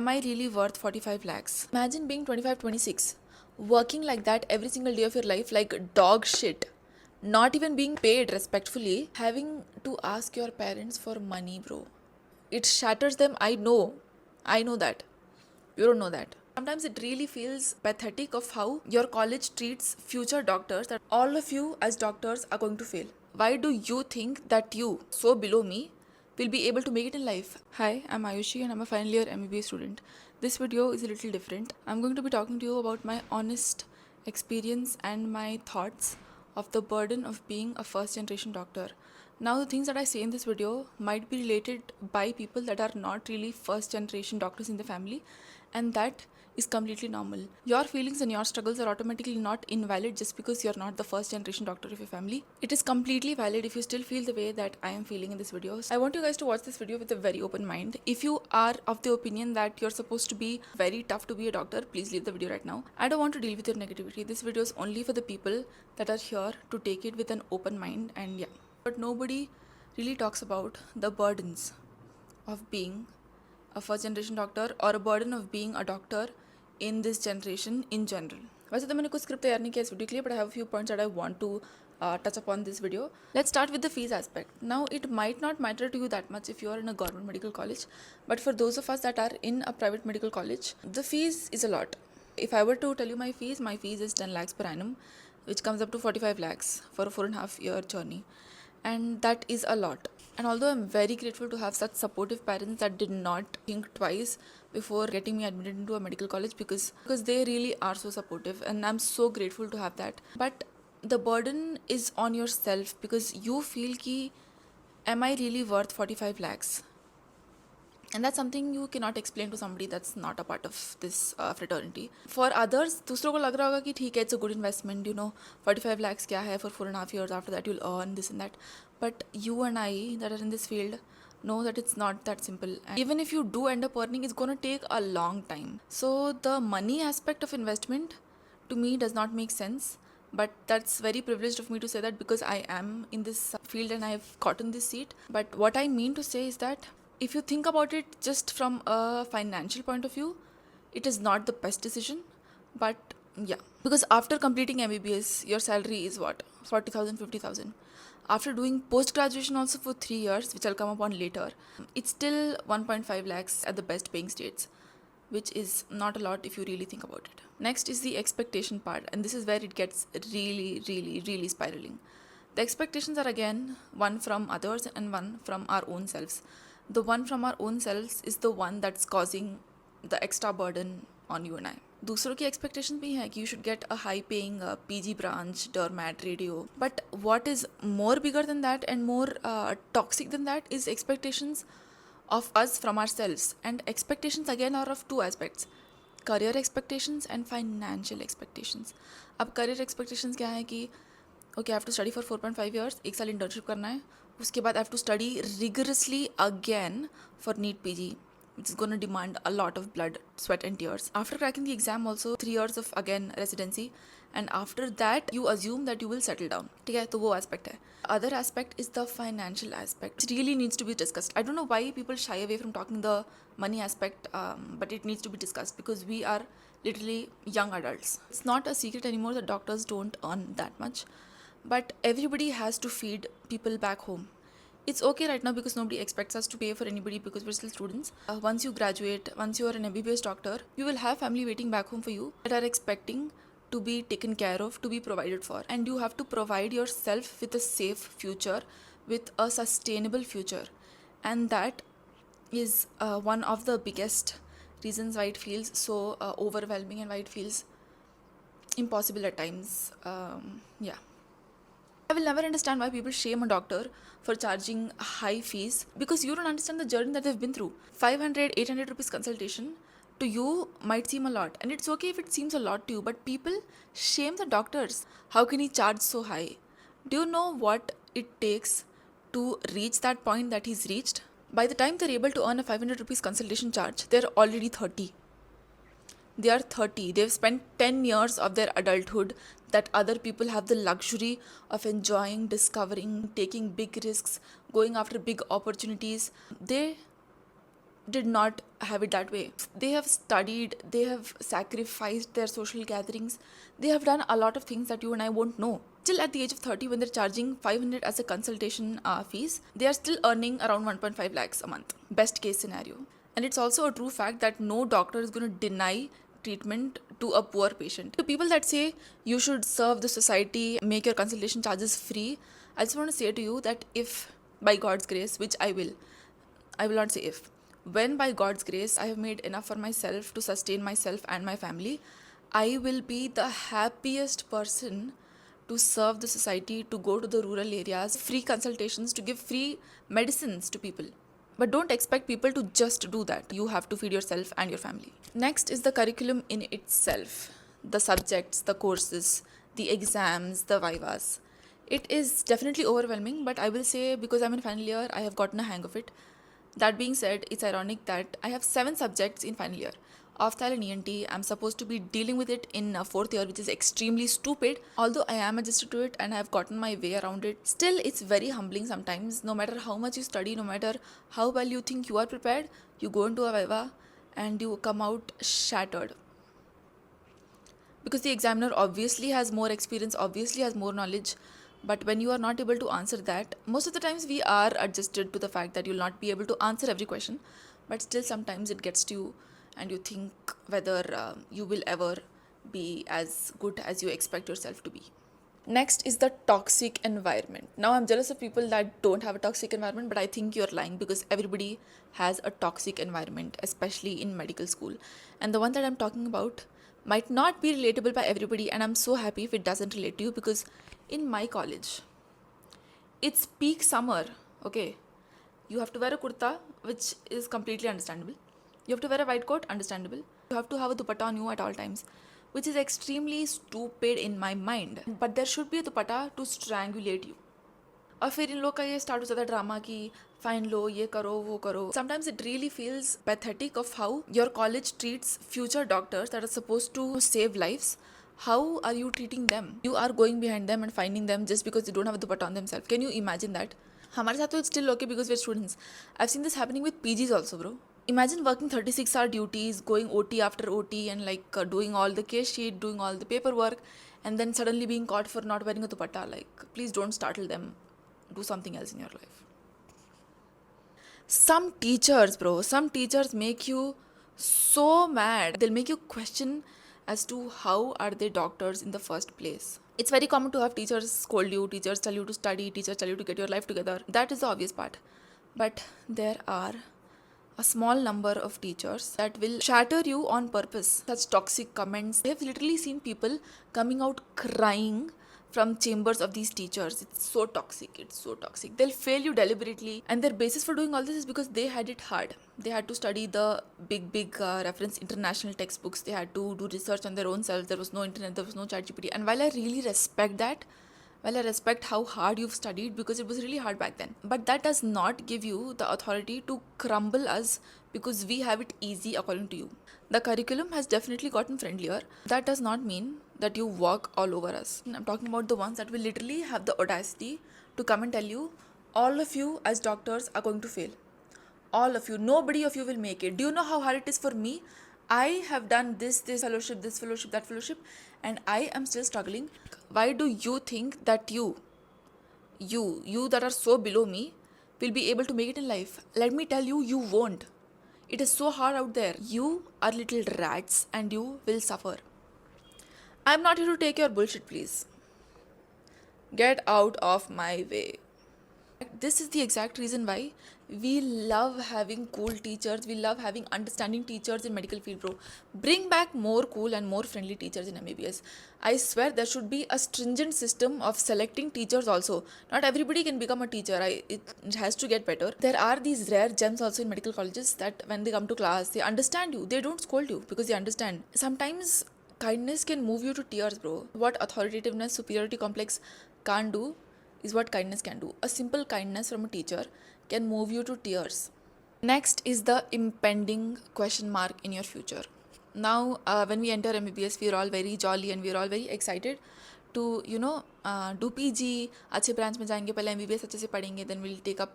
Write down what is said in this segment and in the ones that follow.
am I really worth 45 lakhs? Imagine being 25, 26, working like that every single day of your life like dog shit, not even being paid respectfully, having to ask your parents for money, bro. It shatters them. I know that. You don't know that. Sometimes it really feels pathetic of how your college treats future doctors, that all of you as doctors are going to fail. Why do you think that you, so below me, will be able to make it in life? Hi, I'm Ayushi and I'm a final year MBBS student. This video is a little different. I'm going to be talking to you about my honest experience and my thoughts of the burden of being a first generation doctor. Now, the things that I say in this video might be related by people that are not really first generation doctors in the family, and that is completely normal. Your feelings and your struggles are automatically not invalid just because you're not the first generation doctor of your family. It is completely valid if you still feel the way that I am feeling in this video. I want you guys to watch this video with a very open mind. If you are of the opinion that you're supposed to be very tough to be a doctor, please leave the video right now. I don't want to deal with your negativity. This video is only for the people that are here to take it with an open mind, and yeah. But nobody really talks about the burdens of being a first generation doctor or a burden of being a doctor in this generation in general. वैसे तो मैंने कुछ script तैयार नहीं किया इस video के लिए, but I have a few points that I want to touch upon this video. Let's start with the fees aspect. Now, it might not matter to you that much if you are in a government medical college, but for those of us that are in a private medical college, the fees is a lot. If I were to tell you my fees is 10 lakhs per annum, which comes up to 45 lakhs for a 4.5 year journey. And that is a lot. And although I'm very grateful to have such supportive parents that did not think twice before getting me admitted into a medical college, because they really are so supportive, and I'm so grateful to have that. But the burden is on yourself because you feel ki, am I really worth 45 lakhs? And that's something you cannot explain to somebody that's not a part of this fraternity. For others, दूसरों को लग रहा होगा कि ठीक है, it's a good investment, 45 lakhs क्या है, for 4.5 years after that you'll earn this and that. But you and I that are in this field know that it's not that simple. And even if you do end up earning, it's going to take a long time. So the money aspect of investment to me does not make sense. But that's very privileged of me to say that because I am in this field and I've gotten this seat. But what I mean to say is that if you think about it just from a financial point of view, it is not the best decision. But yeah, because after completing MBBS, your salary is what? 40,000, 50,000. After doing post-graduation also for 3 years, which I'll come upon later, it's still 1.5 lakhs at the best paying states, which is not a lot if you really think about it. Next is the expectation part, and this is where it gets really, really, really spiraling. The expectations are again one from others and one from our own selves. The one from our own selves is the one that's causing the extra burden on you and I. दूसरों की expectations भी है कि you should get a high paying PG branch, dermat, radio. But what is more bigger than that and more toxic than that is expectations of us from ourselves. And expectations again are of two aspects: career expectations and financial expectations. अब career expectations क्या है कि okay, I have to study for 4.5 years, एक साल internship करना है, उसके बाद I have to study rigorously again for NEET PG, which is going to demand a lot of blood, sweat and tears. After cracking the exam also 3 years of again residency, and after that you assume that you will settle down. ठीक है, तो वो aspect है. Other aspect is the financial aspect. It really needs to be discussed. I don't know why people shy away from talking the money aspect, but it needs to be discussed because we are literally young adults. It's not a secret anymore that doctors don't earn that much. But everybody has to feed people back home. It's okay right now because nobody expects us to pay for anybody because we're still students. Once you graduate, once you are an MBBS doctor, you will have family waiting back home for you that are expecting to be taken care of, to be provided for. And you have to provide yourself with a safe future, with a sustainable future. And that is one of the biggest reasons why it feels so overwhelming and why it feels impossible at times. Yeah. I will never understand why people shame a doctor for charging high fees because you don't understand the journey that they've been through. 500, 800 rupees consultation to you might seem a lot, and it's okay if it seems a lot to you, but people shame the doctors. How can he charge so high? Do you know what it takes to reach that point that he's reached? By the time they're able to earn a 500 rupees consultation charge, they're already 30. They are 30. They've spent 10 years of their adulthood that other people have the luxury of enjoying, discovering, taking big risks, going after big opportunities. They did not have it that way. They have studied, they have sacrificed their social gatherings, they have done a lot of things that you and I won't know. Still at the age of 30, when they're charging 500 as a consultation fees, they are still earning around 1.5 lakhs a month. Best case scenario. And it's also a true fact that no doctor is going to deny treatment to a poor patient. To people that say you should serve the society, make your consultation charges free, I just want to say to you that if by God's grace, which I will not say if, when by God's grace I have made enough for myself to sustain myself and my family, I will be the happiest person to serve the society, to go to the rural areas, free consultations, to give free medicines to people. But don't expect people to just do that. You have to feed yourself and your family. Next is the curriculum in itself. The subjects, the courses, the exams, the vivas. It is definitely overwhelming, but I will say because I'm in final year, I have gotten a hang of it. That being said, it's ironic that I have 7 subjects in final year. Ophthalm and ENT, I'm supposed to be dealing with it in 4th year, which is extremely stupid. Although I am adjusted to it and I have gotten my way around it, still it's very humbling sometimes. No matter how much you study, no matter how well you think you are prepared, you go into a viva and you come out shattered. Because the examiner obviously has more experience, obviously has more knowledge, but when you are not able to answer that, most of the times we are adjusted to the fact that you'll not be able to answer every question, but still sometimes it gets to you and you think whether you will ever be as good as you expect yourself to be. Next is the toxic environment. Now I'm jealous of people that don't have a toxic environment, but I think you're lying because everybody has a toxic environment, especially in medical school. And the one that I'm talking about might not be relatable by everybody, and I'm so happy if it doesn't relate to you because in my college, it's peak summer, okay? You have to wear a kurta, which is completely understandable. You have to wear a white coat, understandable. You have to have a dupatta on you at all times, which is extremely stupid in my mind. But there should be a dupatta to strangulate you. और फिर इन लोग का ये start हो जाता है drama कि fine लो ये करो वो करो. Sometimes it really feels pathetic of how your college treats future doctors that are supposed to save lives. How are you treating them? You are going behind them and finding them just because they don't have a dupatta on themselves. Can you imagine that? हमारे साथ तो it's still okay because we're students. I've seen this happening with PGs also, bro. Imagine working 36-hour duties, going OT after OT, and doing all the case sheet, doing all the paperwork, and then suddenly being caught for not wearing a dupatta. Like, please don't startle them. Do something else in your life. Some teachers, bro, some teachers make you so mad. They'll make you question as to how are they doctors in the first place. It's very common to have teachers scold you, teachers tell you to study, teachers tell you to get your life together. That is the obvious part. But there are a small number of teachers that will shatter you on purpose. Such toxic comments. I have literally seen people coming out crying from chambers of these teachers. It's so toxic. They'll fail you deliberately, and their basis for doing all this is because they had it hard. They had to study the big reference international textbooks. They had to do research on their own self. There was no internet, there was no ChatGPT. And while I really respect that, well, I respect how hard you've studied because it was really hard back then. But that does not give you the authority to crumble us because we have it easy according to you. The curriculum has definitely gotten friendlier. That does not mean that you walk all over us. I'm talking about the ones that will literally have the audacity to come and tell you, all of you as doctors are going to fail. All of you. Nobody of you will make it. Do you know how hard it is for me? I have done this fellowship, that fellowship, and I am still struggling. Why do you think that you that are so below me will be able to make it in life? Let me tell you, you won't. It is so hard out there. You are little rats and you will suffer. I'm not here to take your bullshit, please. Get out of my way. This is the exact reason why we love having cool teachers. We love having understanding teachers in medical field, bro. Bring back more cool and more friendly teachers in MBBS. I swear there should be a stringent system of selecting teachers also. Not everybody can become a teacher. It has to get better. There are these rare gems also in medical colleges that when they come to class, they understand you. They don't scold you because they understand. Sometimes kindness can move you to tears, bro. What authoritativeness, superiority complex can't do is what kindness can do. A simple kindness from a teacher can move you to tears. Next is the impending question mark in your future. Now, when we enter MBBS, we are all very jolly and we are all very excited to, do PG. अच्छे branch में जाएंगे, पहले MBBS अच्छे से पढ़ेंगे, then we'll take up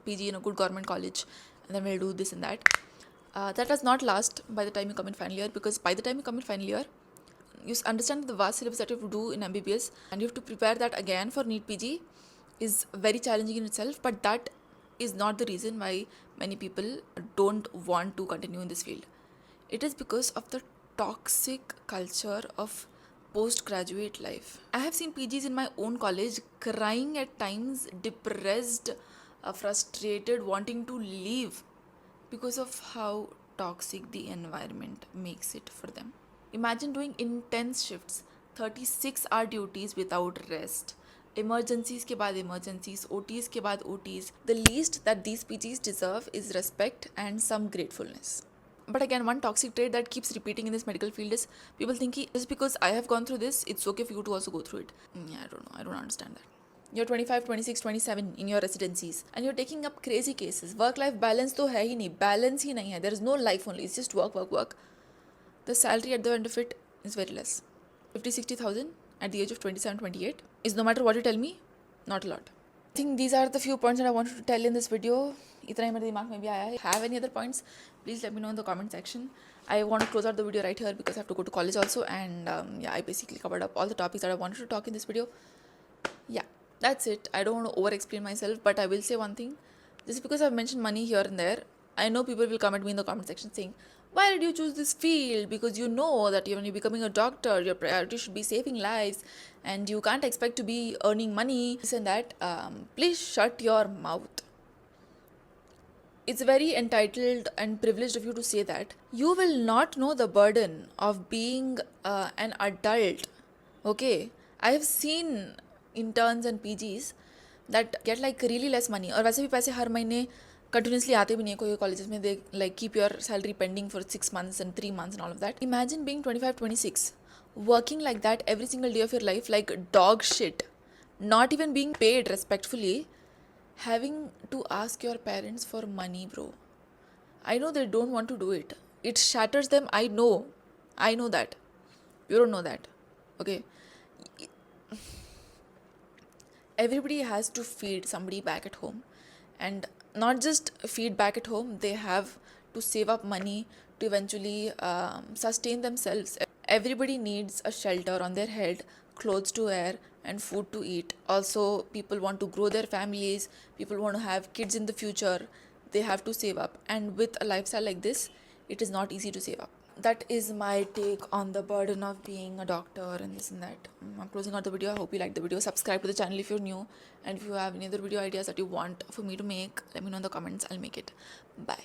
PG in a good government college. and then we'll do this and that. That does not last by the time you come in final year, because by the time you come in final year, you understand the vast syllabus that you have to do in MBBS, and you have to prepare that again for NEET PG is very challenging in itself. But that is not the reason why many people don't want to continue in this field. It is because of the toxic culture of postgraduate life. I have seen PGs in my own college crying at times, depressed, frustrated, wanting to leave because of how toxic the environment makes it for them. Imagine doing intense shifts, 36-hour duties without rest, emergencies के बाद emergencies, OTs के बाद OTs. The least that these PGs deserve is respect and some gratefulness. But again, one toxic trait that keeps repeating in this medical field is people think just because I have gone through this, it's okay for you to also go through it. Yeah, I don't know. I don't understand that. You're 25, 26, 27 in your residencies and you're taking up crazy cases. Work-life balance तो है ही नहीं. Balance ही नहीं है. There is no life only. It's just work, work, work. The salary at the end of it is very less. 50, 60,000 at the age of 27, 28 is, no matter what you tell me, not a lot. I think these are the few points that I wanted to tell in this video. इतना ही मेरे दिमाग में भी आया है. Have any other points? Please let me know in the comment section. I want to close out the video right here because I have to go to college also, and yeah, I basically covered up all the topics that I wanted to talk in this video. Yeah, that's it. I don't want to over explain myself, but I will say one thing. Just because I've mentioned money here and there, I know people will come at me in the comment section saying, why did you choose this field? Because you know that when you're becoming a doctor, your priority should be saving lives and you can't expect to be earning money, this and that. Please shut your mouth. It's very entitled and privileged of you to say that. You will not know the burden of being an adult. Okay, I have seen interns and PGs that get like really less money, और वैसे भी पैसे हर महीने continuously आते भी नहीं कोई colleges में. They like keep your salary pending for 6 months and 3 months and all of that. Imagine being 25, 26, working like that every single day of your life like dog shit, not even being paid respectfully, having to ask your parents for money, bro. I know they don't want to do it. It shatters them. I know that. You don't know that. Okay. Everybody has to feed somebody back at home, and not just feed back at home, they have to save up money to eventually sustain themselves. Everybody needs a shelter on their head, clothes to wear, and food to eat. Also, people want to grow their families, people want to have kids in the future, they have to save up. And with a lifestyle like this, it is not easy to save up. That is my take on the burden of being a doctor and this and that. I'm closing out the video. I hope you liked the video. Subscribe to the channel if you're new, and if you have any other video ideas that you want for me to make, let me know in the comments. I'll make it. Bye.